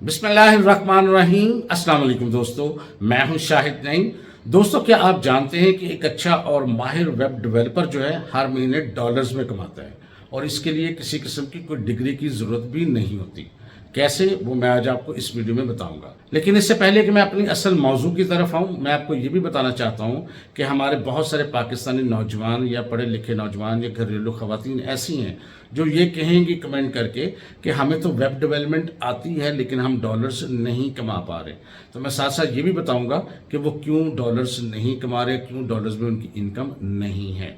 बिस्मिल्लाहिर्रहमानिर्रहीम। अस्सलाम वालेकुम दोस्तों, मैं हूं शाहिद नईम। दोस्तों, क्या आप जानते हैं कि एक अच्छा और माहिर वेब डेवलपर जो है हर महीने डॉलर्स में कमाता है और इसके लिए किसी किस्म की कोई डिग्री की ज़रूरत भी नहीं होती। कैसे, वो मैं आज आपको इस वीडियो में बताऊंगा। लेकिन इससे पहले कि मैं अपनी असल मौजू की तरफ आऊँ, मैं आपको ये भी बताना चाहता हूँ कि हमारे बहुत सारे पाकिस्तानी नौजवान या पढ़े लिखे नौजवान या घरेलू ख़वातीन ऐसी हैं जो ये कहेंगी कमेंट करके कि हमें तो वेब डेवलपमेंट आती है लेकिन हम डॉलर्स नहीं कमा पा रहे। तो मैं साथ साथ ये भी बताऊंगा कि वो क्यों डॉलर्स नहीं कमा रहे, क्यों डॉलर्स में उनकी इनकम नहीं है।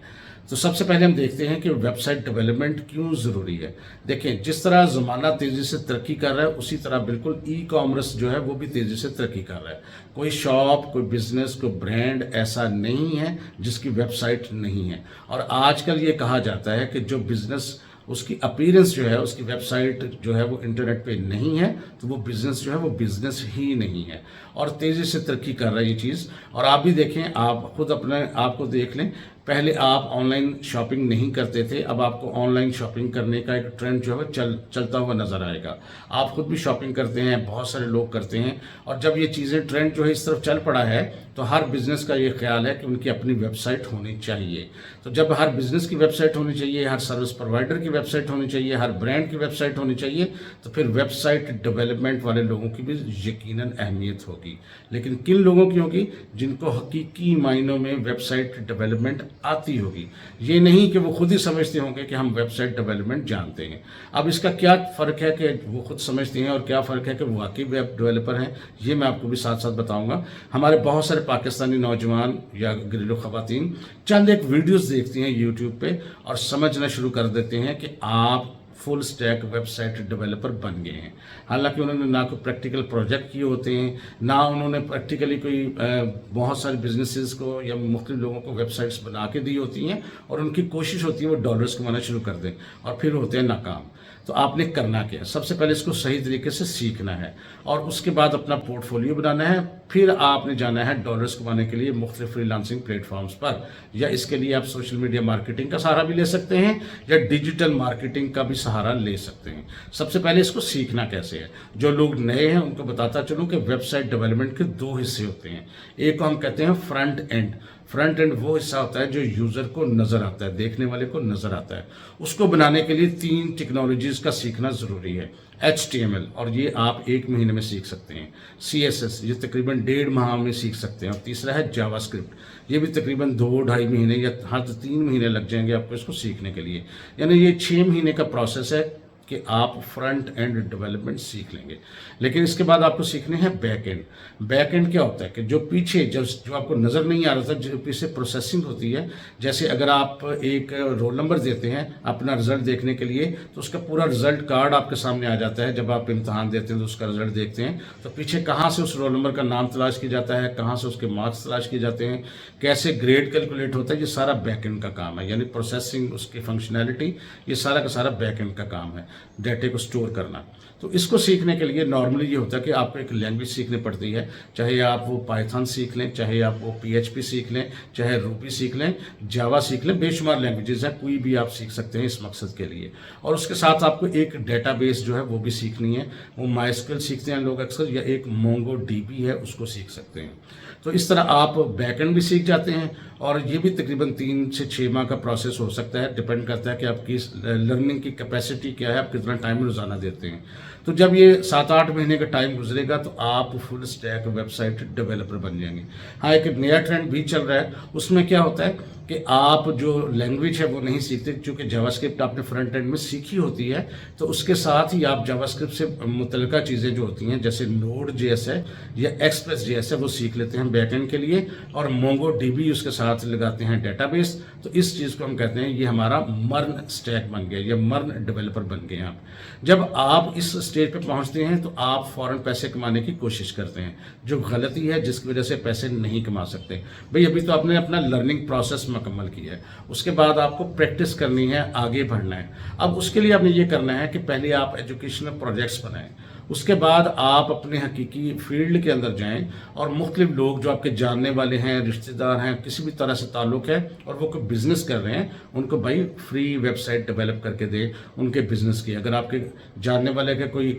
तो सबसे पहले हम देखते हैं कि वेबसाइट डेवलपमेंट क्यों ज़रूरी है। देखें, जिस तरह ज़माना तेज़ी से तरक्की कर रहा है उसी तरह बिल्कुल ई कॉमर्स जो है वो भी तेज़ी से तरक्की कर रहा है। कोई शॉप, कोई बिज़नेस, कोई ब्रांड ऐसा नहीं है जिसकी वेबसाइट नहीं है। और आजकल ये कहा जाता है कि जो बिज़नेस उसकी अपीयरेंस जो है, उसकी वेबसाइट जो है वो इंटरनेट पे नहीं है तो वो बिज़नेस जो है वो बिज़नेस ही नहीं है। और तेज़ी से तरक्की कर रहा है ये चीज़। और आप भी देखें, आप खुद अपने आप को देख लें, पहले आप ऑनलाइन शॉपिंग नहीं करते थे, अब आपको ऑनलाइन शॉपिंग करने का एक ट्रेंड जो है चलता हुआ नज़र आएगा। आप खुद भी शॉपिंग करते हैं, बहुत सारे लोग करते हैं। और जब ये चीज़ें ट्रेंड जो है इस तरफ चल पड़ा है तो हर बिज़नेस का ये ख्याल है कि उनकी अपनी वेबसाइट होनी चाहिए। तो जब हर बिज़नेस की वेबसाइट होनी चाहिए, हर सर्विस प्रोवाइडर की वेबसाइट होनी चाहिए, हर ब्रांड की वेबसाइट होनी चाहिए, तो फिर वेबसाइट डेवलपमेंट वाले लोगों की भी यकीनन अहमियत होगी। लेकिन किन लोगों की होगी? जिनको हकीकी मायनों में वेबसाइट डेवलपमेंट आती होगी। ये नहीं कि वो खुद ही समझते होंगे कि हम वेबसाइट डेवलपमेंट जानते हैं। अब इसका क्या फ़र्क है कि वो खुद समझते हैं और क्या फ़र्क है कि वो वाकई वेब डेवलपर हैं, ये मैं आपको भी साथ साथ बताऊंगा। हमारे बहुत सारे पाकिस्तानी नौजवान या घरेलू ख़वातीन चंद एक वीडियोस देखती हैं यूट्यूब पे और समझना शुरू कर देते हैं कि आप फुल स्टैक वेबसाइट डेवलपर बन गए हैं। हालांकि उन्होंने ना कोई प्रैक्टिकल प्रोजेक्ट किए होते हैं, ना उन्होंने प्रैक्टिकली कोई बहुत सारे बिजनेसेस को या मुख्तलिफ लोगों को वेबसाइट्स बना के दी होती हैं और उनकी कोशिश होती है वो डॉलर्स कमाना शुरू कर दें और फिर होते हैं नाकाम। तो आपने करना क्या है? सबसे पहले इसको सही तरीके से सीखना है और उसके बाद अपना पोर्टफोलियो बनाना है। फिर आपने जाना है डॉलर्स कमाने के लिए मुख्तलिफ फ्रीलांसिंग प्लेटफॉर्म्स पर, या इसके लिए आप सोशल मीडिया मार्केटिंग का सहारा भी ले सकते हैं या डिजिटल मार्केटिंग का भी सहारा ले सकते हैं। सबसे पहले इसको सीखना कैसे है, जो लोग नए हैं उनको बताता चलूँ कि वेबसाइट डेवलपमेंट के दो हिस्से होते हैं। एक को हम कहते हैं फ्रंट एंड। फ्रंट एंड वो हिस्सा होता है जो यूज़र को नज़र आता है, देखने वाले को नज़र आता है। उसको बनाने के लिए 3 टेक्नोलॉजीज़ का सीखना ज़रूरी है। HTML, और ये आप 1 महीने में सीख सकते हैं। CSS, ये तकरीबन 1.5 माह में सीख सकते हैं। और तीसरा है जावास्क्रिप्ट, ये भी तकरीबन 2-2.5 महीने या हद 3 महीने लग जाएंगे आपको इसको सीखने के लिए। यानी ये 6 महीने का प्रोसेस है कि आप फ्रंट एंड डेवलपमेंट सीख लेंगे। लेकिन इसके बाद आपको सीखने हैं बैक एंड। बैक एंड क्या होता है कि जो पीछे जो आपको नज़र नहीं आ रहा था, जो पीछे प्रोसेसिंग होती है। जैसे अगर आप एक रोल नंबर देते हैं अपना रिजल्ट देखने के लिए तो उसका पूरा रिजल्ट कार्ड आपके सामने आ जाता है। जब आप इम्तहान देते हैं तो उसका रिजल्ट देखते हैं तो पीछे कहाँ से उस रोल नंबर का नाम तलाश किया जाता है, कहाँ से उसके मार्क्स तलाश किए जाते हैं, कैसे ग्रेड कैलकुलेट होता है, ये सारा बैक एंड का काम है। यानी प्रोसेसिंग, उसकी फंक्शनैलिटी, ये सारा का सारा बैक एंड का काम है, डेटे को स्टोर करना। तो इसको सीखने के लिए नॉर्मली ये होता है कि आपको एक लैंग्वेज सीखनी पड़ती है। चाहे आप वो पाइथन सीख लें, चाहे आप वो PHP सीख लें, चाहे रूबी सीख लें, जावा सीख लें, बेशुमार लैंग्वेजेस हैं, कोई भी आप सीख सकते हैं इस मकसद के लिए। और उसके साथ आपको एक डेटाबेस जो है वो भी सीखनी है। वो MySQL सीखते हैं लोग अक्सर, या एक MongoDB है उसको सीख सकते हैं। तो इस तरह आप बैकएंड भी सीख जाते हैं और ये भी तकरीबन 3 से 6 माह का प्रोसेस हो सकता है। डिपेंड करता है कि आपकी लर्निंग की कैपेसिटी क्या है, आप कितना टाइम रोज़ाना देते हैं। तो जब ये 7-8 महीने का टाइम गुजरेगा तो आप फुल स्टैक वेबसाइट डेवलपर बन जाएंगे। हाँ, एक नया ट्रेंड भी चल रहा है, उसमें क्या होता है कि आप जो लैंग्वेज है वो नहीं सीखते। चूँकि जावास्क्रिप्ट आपने फ्रंट एंड में सीखी होती है तो उसके साथ ही आप जावास्क्रिप्ट से मुतल्लिका चीज़ें जो होती हैं जैसे Node.js है या Express.js है वो सीख लेते हैं बैक एंड के लिए, और MongoDB उसके साथ लगाते हैं डेटाबेस। तो इस चीज़ को हम कहते हैं ये हमारा मर्न स्टैक बन गया या मर्न डेवलपर बन गए आप। जब आप इस स्टेज पे पहुंचते हैं तो आप फ़ौरन पैसे कमाने की कोशिश करते हैं, जो गलती है जिसकी वजह से पैसे नहीं कमा सकते। भाई, अभी तो आपने अपना लर्निंग प्रोसेस मुकम्मल किया है, उसके बाद आपको प्रैक्टिस करनी है, आगे बढ़ना है। अब उसके लिए आपने ये करना है कि पहले आप एजुकेशनल प्रोजेक्ट्स बनाएं, اس کے بعد آپ اپنے حقیقی فیلڈ کے اندر جائیں اور مختلف لوگ جو آپ کے جاننے والے ہیں، رشتہ دار ہیں، کسی بھی طرح سے تعلق ہے اور وہ کوئی بزنس کر رہے ہیں، ان کو بھائی فری ویب سائٹ ڈیولپ کر کے دیں ان کے بزنس کی۔ اگر آپ کے جاننے والے کا کوئی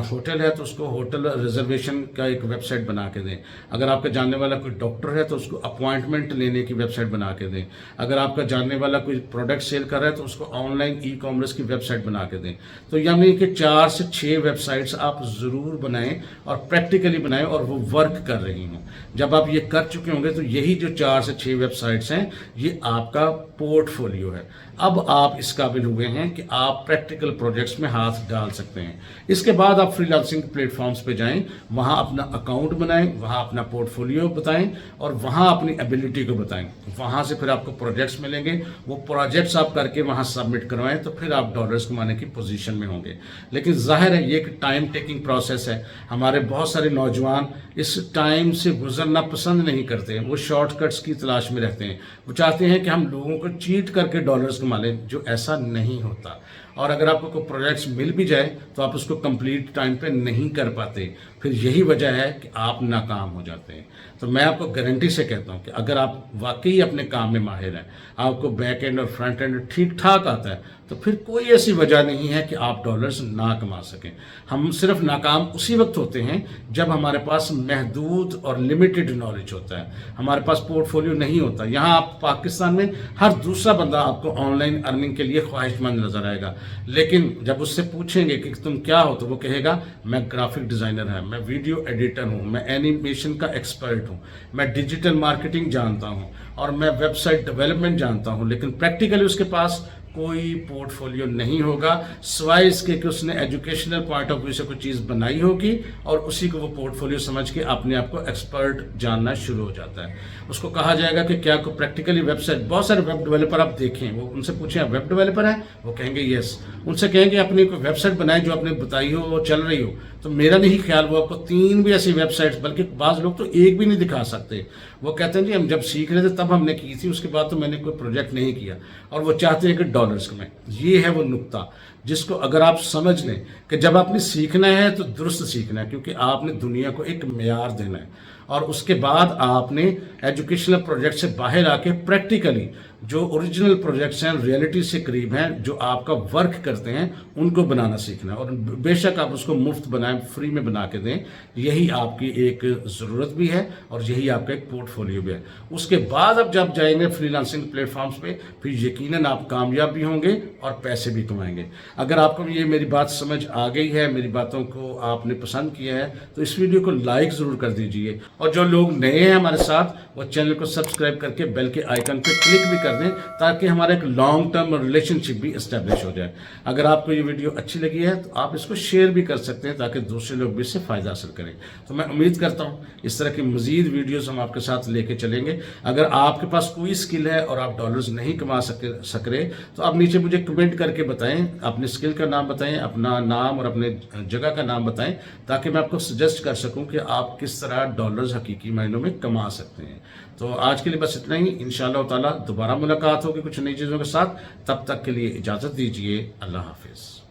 ہوٹل ہے تو اس کو ہوٹل ریزرویشن کا ایک ویب سائٹ بنا کے دیں۔ اگر آپ کا جاننے والا کوئی ڈاکٹر ہے تو اس کو اپوائنٹمنٹ لینے کی ویب سائٹ بنا کے دیں۔ اگر آپ کا جاننے والا کوئی پروڈکٹ سیل کر رہا ہے تو اس کو آن لائن ای کامرس کی ویب سائٹ بنا کے دیں۔ تو یعنی کہ 4 سے 6 ویب سائٹس آپ ضرور بنائیں اور پریکٹیکلی بنائیں اور وہ ورک کر رہی ہوں۔ جب آپ یہ کر چکے ہوں گے تو یہی جو 4 سے 6 ویب سائٹس ہیں یہ آپ کا پورٹ فولیو ہے۔ اب آپ اس قابل ہوئے ہیں کہ آپ پریکٹیکل پروجیکٹس میں ہاتھ ڈال سکتے ہیں۔ اس کے بعد آپ فری لانسنگ پلیٹ فارمز پہ جائیں، وہاں اپنا اکاؤنٹ بنائیں، وہاں اپنا پورٹ فولیو بتائیں اور وہاں اپنی ایبیلٹی کو بتائیں۔ وہاں سے پھر آپ کو پروجیکٹس ملیں گے، وہ پروجیکٹس آپ کر کے وہاں سبمٹ کروائیں تو پھر آپ ڈالرز کمانے کی پوزیشن میں ہوں گے۔ لیکن ظاہر ہے یہ ایک ٹائم ٹیکنگ پروسیس ہے۔ ہمارے بہت سارے نوجوان اس ٹائم سے گزرنا پسند نہیں کرتے، وہ شارٹ کٹس کی تلاش میں رہتے ہیں۔ وہ چاہتے ہیں کہ ہم لوگوں کو چیٹ کر کے ڈالرز کما لیں، جو ایسا نہیں ہوتا۔ اور اگر آپ کو کوئی پروجیکٹس مل بھی جائے تو آپ اس کو کمپلیٹ ٹائم پہ نہیں کر پاتے، پھر یہی وجہ ہے کہ آپ ناکام ہو جاتے ہیں۔ تو میں آپ کو گارنٹی سے کہتا ہوں کہ اگر آپ واقعی اپنے کام میں ماہر ہیں، آپ کو بیک اینڈ اور فرنٹ اینڈ ٹھیک ٹھاک آتا ہے، تو پھر کوئی ایسی وجہ نہیں ہے کہ آپ ڈالرز نہ کما سکیں۔ ہم صرف ناکام اسی وقت ہوتے ہیں جب ہمارے پاس محدود اور لمیٹڈ نالج ہوتا ہے، ہمارے پاس پورٹ فولیو نہیں ہوتا۔ یہاں آپ پاکستان میں ہر دوسرا بندہ آپ کو آن لائن ارننگ کے لیے خواہش مند نظر آئے گا، لیکن جب اس سے پوچھیں گے کہ تم کیا ہو تو وہ کہے گا میں گرافک ڈیزائنر ہوں، میں ویڈیو ایڈیٹر ہوں، میں اینیمیشن کا ایکسپرٹ ہوں، میں ڈیجیٹل مارکیٹنگ جانتا ہوں اور میں ویب سائٹ ڈیولپمنٹ جانتا ہوں، لیکن پریکٹیکلی اس کے پاس کوئی پورٹ فولیو نہیں ہوگا سوائے اس کے کہ اس نے ایجوکیشنل پوائنٹ آف ویو سے کوئی چیز بنائی ہوگی اور اسی کو وہ پورٹ فولیو سمجھ کے اپنے آپ کو ایکسپرٹ جاننا شروع ہو جاتا ہے۔ اس کو کہا جائے گا کہ کیا کوئی پریکٹیکلی ویب سائٹ، بہت سارے ویب ڈیولپر آپ دیکھیں، وہ ان سے پوچھیں آپ ویب ڈیولپر ہیں، وہ کہیں گے یس۔ ان سے کہیں گے اپنی کوئی ویب سائٹ بنائیں جو آپ نے بتائی ہو وہ چل رہی ہو، تو میرا نہیں خیال وہ آپ کو 3 بھی ایسی ویب سائٹس، بلکہ بعض لوگ تو 1 بھی نہیں دکھا سکتے۔ وہ کہتے ہیں جی ہم جب سیکھ رہے تھے تب ہم نے کی تھی، اس کے بعد تو میں نے کوئی پروجیکٹ نہیں کیا، اور وہ چاہتے ہیں کہ ڈالرز کمائیں۔ یہ ہے وہ نقطہ جس کو اگر آپ سمجھ لیں کہ جب آپ نے سیکھنا ہے تو درست سیکھنا ہے، کیونکہ آپ نے دنیا کو ایک معیار دینا ہے، اور اس کے بعد آپ نے ایجوکیشنل پروجیکٹ سے باہر آ کے پریکٹیکلی جو اوریجنل پروجیکٹس ہیں، ریئلٹی سے قریب ہیں، جو آپ کا ورک کرتے ہیں، ان کو بنانا سیکھنا ہے۔ اور بے شک آپ اس کو مفت بنائیں، فری میں بنا کے دیں، یہی آپ کی ایک ضرورت بھی ہے اور یہی آپ کا ایک پورٹ فولیو بھی ہے۔ اس کے بعد اب جب جائیں گے فری لانسنگ پلیٹ فارمز پہ، پھر یقیناً آپ کامیاب بھی ہوں گے اور پیسے بھی کمائیں گے۔ اگر آپ کو یہ میری بات سمجھ آ گئی ہے، میری باتوں کو آپ نے پسند کیا ہے، تو اس ویڈیو کو لائک ضرور کر دیجئے، اور جو لوگ نئے ہیں ہمارے ساتھ وہ چینل کو سبسکرائب کر کے بیل کے آئیکن پہ کلک بھی کر دیں تاکہ ہمارا ایک لانگ ٹرم ریلیشن شپ بھی اسٹیبلش ہو جائے۔ اگر آپ کو یہ ویڈیو اچھی لگی ہے تو آپ اس کو شیئر بھی کر سکتے ہیں تاکہ دوسرے لوگ بھی اس سے فائدہ حاصل کریں۔ تو میں امید کرتا ہوں اس طرح کی مزید ویڈیوز ہم آپ کے ساتھ لے کے چلیں گے۔ اگر آپ کے پاس کوئی اسکل ہے اور آپ ڈالرز نہیں کما سک رہے تو آپ نیچے مجھے کمنٹ کر کے بتائیں، اپنے اسکل کا نام بتائیں، اپنا نام اور اپنے جگہ کا نام بتائیں، تاکہ میں آپ کو سجیسٹ کر سکوں کہ آپ کس طرح ڈالرز حقیقی معنوں میں کما سکتے ہیں۔ تو آج کے لیے بس اتنا ہی، انشاءاللہ تعالیٰ دوبارہ ملاقات ہوگی کچھ نئی چیزوں کے ساتھ۔ تب تک کے لیے اجازت دیجیے، اللہ حافظ۔